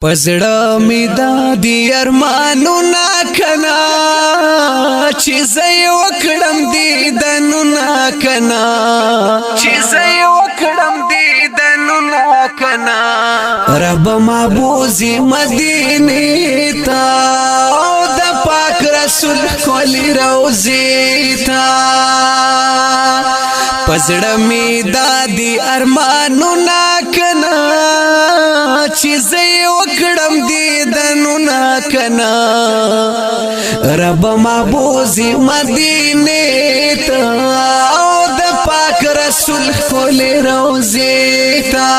پزړه می دادی ارمانو نا کنا چې زې وکړم دیدنو نا کنا چې زې وکړم دیدنو نا کنا رب معبوزي مدینه تا او د پاک رسول کولی روزي تا پزړه می دادی ارمانو نا کنا چې زې وکړم دیدنو نا کنا رب محبوزي مدینه ته او د پاک رسول کولی روزي ته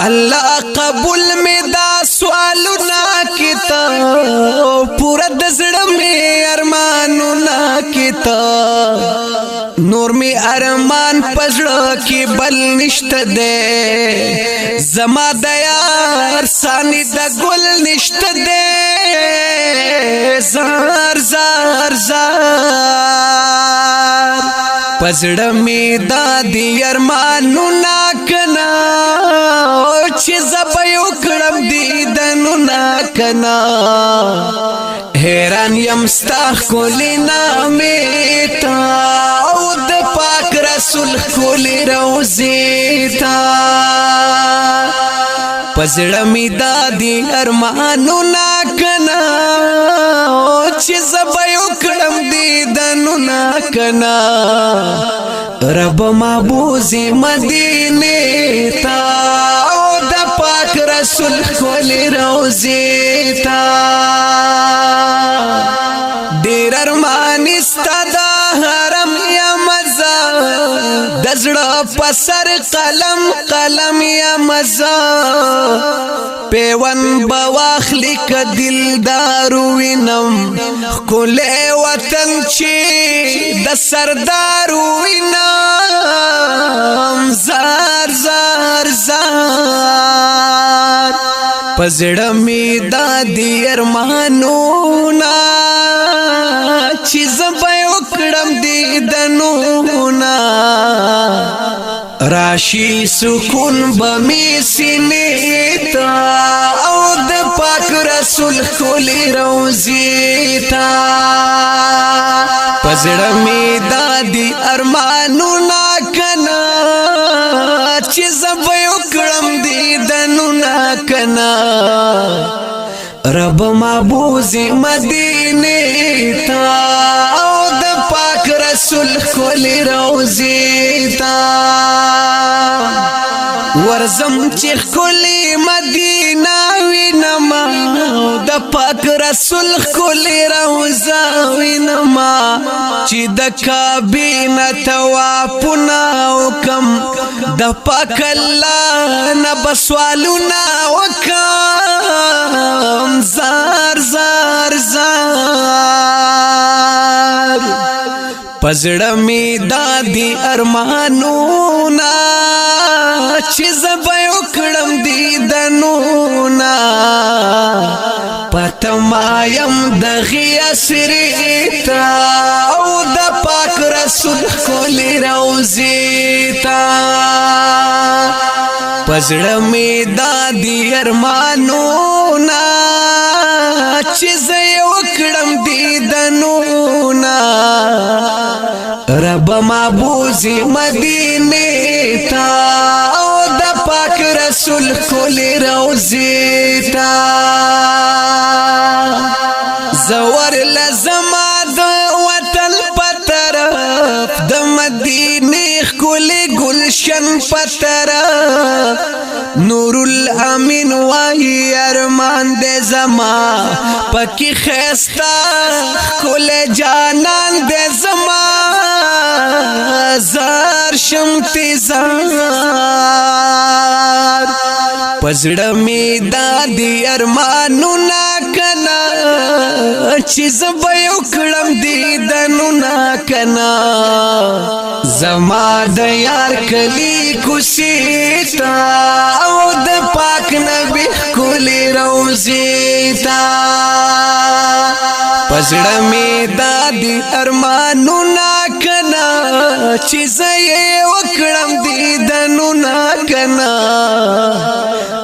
الله قبول می دا سوالونه کیتا پورا د زړه می ارمانو نا کیتا نور می ارمان پزړه کی بل نشته دے زما د یار سانی د ګل نشته دے زار زار زار پزړه می دادی ارمانو نا کنا چې زبې وکړم دیدنو نا کنا حیران یم ستا ښکلي نامې ته او د پاک رسول ښکلي روضې ته پزړه می دادی ارمانو نا کنا چې زبې وکړم دیدنو نا کنا رب محبوزي مدینه ته او د پاک رسول کولی روزي ته ډېر ارمان ستا د حرم یا مزه د زړه په سر قلم قلم یا مزه پیون به واخلي که دلدار وینم ښکلی وطن چې د سردار وینم زار زار زار پزړه می دادی ارمانونه چې زبې وکړم دیدنو نا راشي سکون بمی سینې ته او د پاک رسول کولی روزي ته پزړه می دادی ارمانونه کنا چې زبې وکړم دیدنو نا کنا رب محبوزي مدینه ته او د پاک رسول کولی روزي ته ورزم چې ښکلي مدینه وینم د پاک رسول کولی روزه وینم چې د کعبې نه طوافونه وکم د پاک الله نه به سوالونه وکم زار زار زار پزړه می دادی ارمانونه چې زبې وکړم دیدنو نا پتمایم دغه اسری ته او د پاک رسول کولی روزي ته پزړه می دادی ارمانونه چې زې وکړم دیدنو نا رب محبوزي مدینه ته او د پاک رسول کولی روزي ته زور لزما د وطن په طرف د مدینه ښکلي گلشن په طرف نور الامین وای ارمان دې زما پکې خستا ښکلی جانان دې زما زار شمتی زار پزړه می دادی ارمانو نا کنا چې زبې وکړم دیدنو نا کنا زما د یار کلی کوشي تا او د پاک نبی کولی روزي تا پزړه می دادی ارمانو نا کنا چې زې وکړم دیدنو نا کنا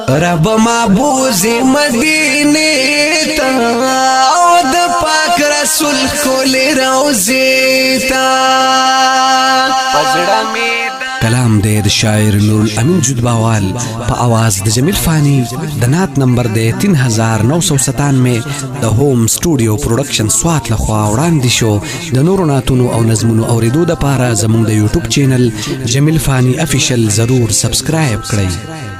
رب معبوز مدینه تا او د پاک رسول کول روزه تا پزړه می کلام دے د شاعر نور الامین جدباوال په आवाज د جمیل فانی د نعت نمبر دے 3997 د هوم سټوډیو پروډکشن سوات لخوا وړاندې شو. د نورو نعتونو او نظمونو اوریدو د پاره زموږ د یوټیوب چینل جمیل فانی افیشل ضرور سبسکرایب کړئ.